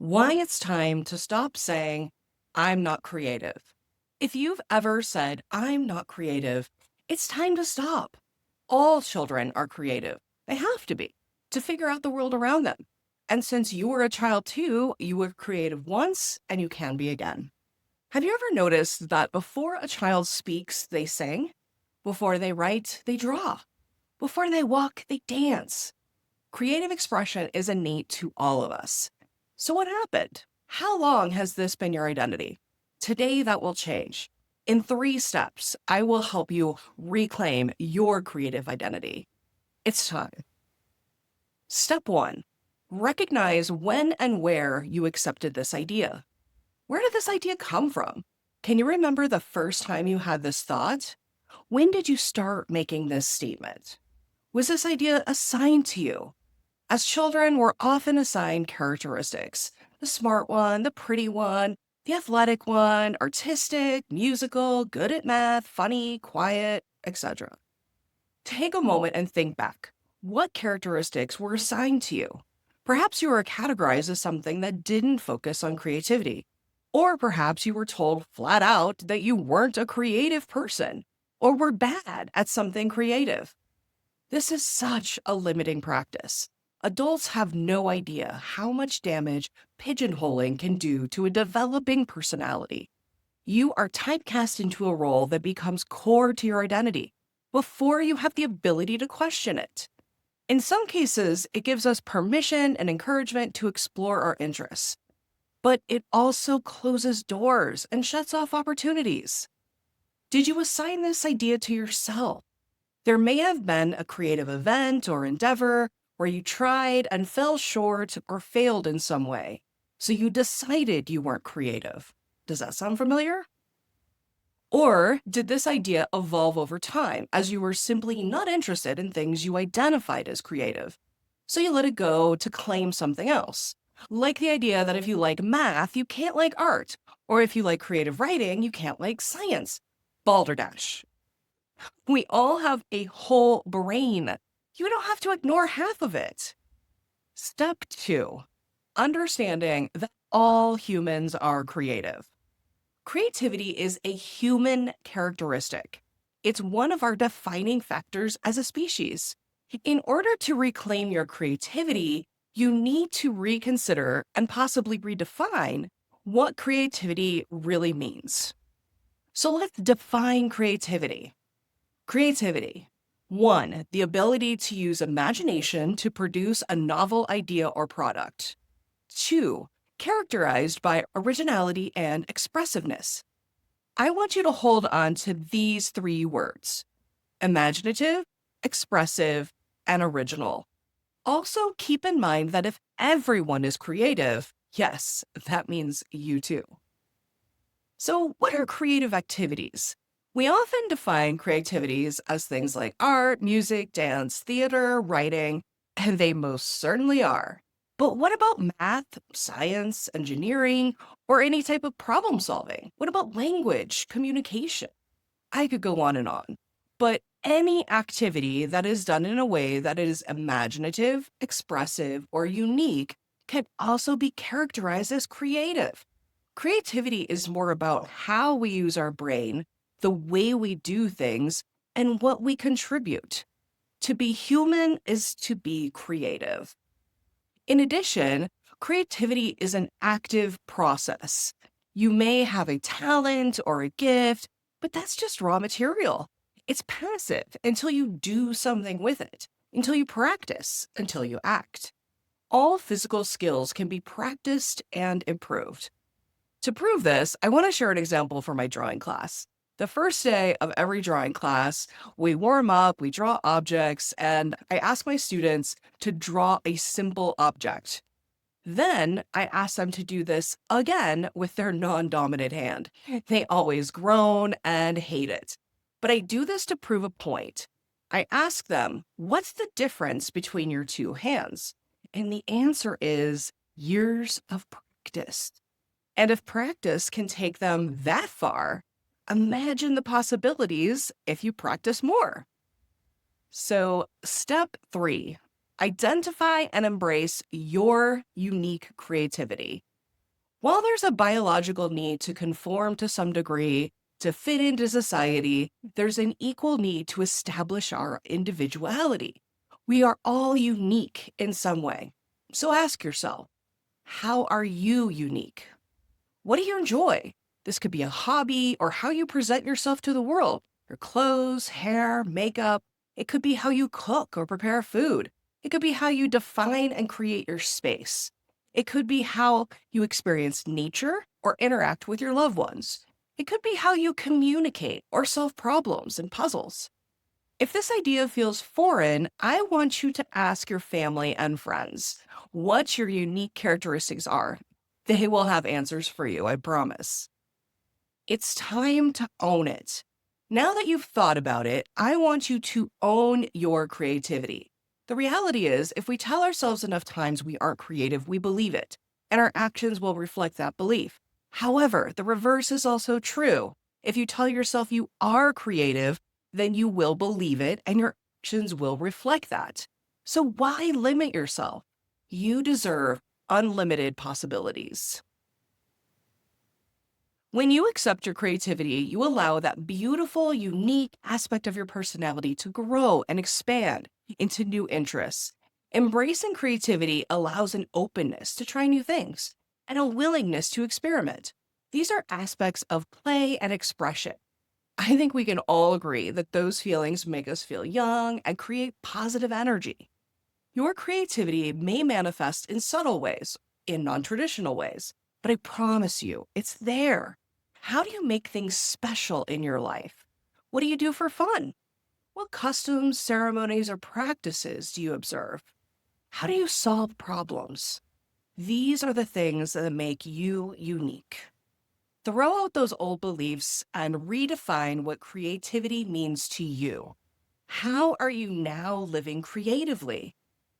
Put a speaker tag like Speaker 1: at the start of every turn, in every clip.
Speaker 1: Why it's time to stop saying, I'm not creative. If you've ever said, I'm not creative, it's time to stop. All children are creative. They have to be to figure out the world around them. And since you were a child too, you were creative once and you can be again. Have you ever noticed that before a child speaks, they sing? Before they write, they draw. Before they walk, they dance. Creative expression is innate to all of us. So, what happened? How long has this been your identity? Today, that will change. In 3 steps, I will help you reclaim your creative identity. It's time. Step 1, recognize when and where you accepted this idea. Where did this idea come from? Can you remember the first time you had this thought? When did you start making this statement? Was this idea assigned to you? As children, we're often assigned characteristics: the smart one, the pretty one, the athletic one, artistic, musical, good at math, funny, quiet, etc. Take a moment and think back. What characteristics were assigned to you? Perhaps you were categorized as something that didn't focus on creativity. Or perhaps you were told flat out that you weren't a creative person or were bad at something creative. This is such a limiting practice. Adults have no idea how much damage pigeonholing can do to a developing personality. You are typecast into a role that becomes core to your identity before you have the ability to question it. In some cases, it gives us permission and encouragement to explore our interests, but it also closes doors and shuts off opportunities. Did you assign this idea to yourself? There may have been a creative event or endeavor where you tried and fell short or failed in some way, so you decided you weren't creative. Does that sound familiar? Or did this idea evolve over time as you were simply not interested in things you identified as creative? So you let it go to claim something else, like the idea that if you like math, you can't like art, or if you like creative writing, you can't like science. Balderdash. We all have a whole brain. You don't have to ignore half of it. Step 2, understanding that all humans are creative. Creativity is a human characteristic. It's one of our defining factors as a species. In order to reclaim your creativity, you need to reconsider and possibly redefine what creativity really means. So let's define creativity. Creativity. 1, the ability to use imagination to produce a novel idea or product. 2, characterized by originality and expressiveness. I want you to hold on to these 3 words: imaginative, expressive, and original. Also, keep in mind that if everyone is creative, yes, that means you too. So, what are creative activities? We often define creativities as things like art, music, dance, theater, writing, and they most certainly are. But what about math, science, engineering, or any type of problem solving? What about language, communication? I could go on and on. But any activity that is done in a way that is imaginative, expressive, or unique can also be characterized as creative. Creativity is more about how we use our brain, the way we do things, and what we contribute. To be human is to be creative. In addition, creativity is an active process. You may have a talent or a gift, but that's just raw material. It's passive until you do something with it, until you practice, until you act. All physical skills can be practiced and improved. To prove this, I want to share an example from my drawing class. The first day of every drawing class, we warm up, we draw objects, and I ask my students to draw a simple object. Then I ask them to do this again with their non-dominant hand. They always groan and hate it. But I do this to prove a point. I ask them, what's the difference between your 2 hands? And the answer is years of practice. And if practice can take them that far, imagine the possibilities if you practice more. So, step 3, identify and embrace your unique creativity. While there's a biological need to conform to some degree, to fit into society, there's an equal need to establish our individuality. We are all unique in some way. So ask yourself, how are you unique? What do you enjoy? This could be a hobby or how you present yourself to the world. Your clothes, hair, makeup. It could be how you cook or prepare food. It could be how you define and create your space. It could be how you experience nature or interact with your loved ones. It could be how you communicate or solve problems and puzzles. If this idea feels foreign, I want you to ask your family and friends what your unique characteristics are. They will have answers for you, I promise. It's time to own it. Now that you've thought about it, I want you to own your creativity. The reality is, if we tell ourselves enough times we aren't creative, we believe it, and our actions will reflect that belief. However, the reverse is also true. If you tell yourself you are creative, then you will believe it and your actions will reflect that. So why limit yourself? You deserve unlimited possibilities. When you accept your creativity, you allow that beautiful, unique aspect of your personality to grow and expand into new interests. Embracing creativity allows an openness to try new things and a willingness to experiment. These are aspects of play and expression. I think we can all agree that those feelings make us feel young and create positive energy. Your creativity may manifest in subtle ways, in non traditional ways, but I promise you, it's there. How do you make things special in your life? What do you do for fun? What customs, ceremonies, or practices do you observe? How do you solve problems? These are the things that make you unique. Throw out those old beliefs and redefine what creativity means to you. How are you now living creatively?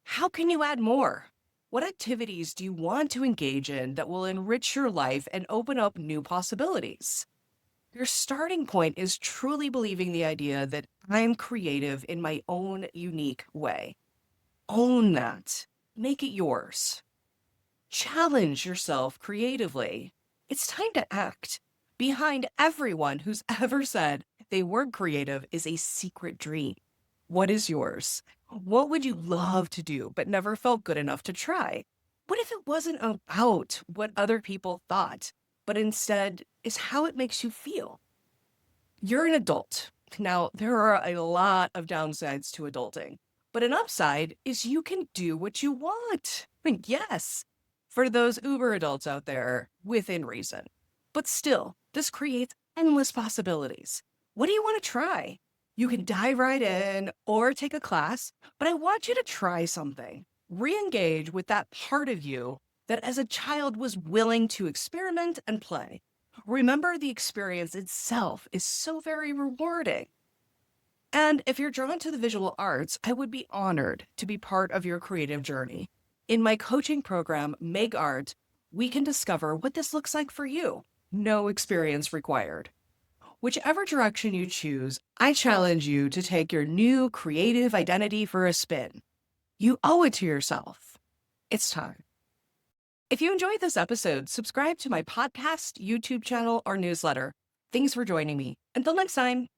Speaker 1: How can you add more? What activities do you want to engage in that will enrich your life and open up new possibilities? Your starting point is truly believing the idea that I'm creative in my own unique way. Own that. Make it yours. Challenge yourself creatively. It's time to act. Behind everyone who's ever said they weren't creative is a secret dream. What is yours? What would you love to do but never felt good enough to try? What if it wasn't about what other people thought, but instead is how it makes you feel? You're an adult. Now, there are a lot of downsides to adulting, but an upside is you can do what you want. Yes, for those uber adults out there, within reason. But still, this creates endless possibilities. What do you want to try? You can dive right in or take a class, but I want you to try something. Re-engage with that part of you that as a child was willing to experiment and play. Remember, the experience itself is so very rewarding. And if you're drawn to the visual arts, I would be honored to be part of your creative journey. In my coaching program, Make Art, we can discover what this looks like for you. No experience required. Whichever direction you choose, I challenge you to take your new creative identity for a spin. You owe it to yourself. It's time. If you enjoyed this episode, subscribe to my podcast, YouTube channel, or newsletter. Thanks for joining me. Until next time.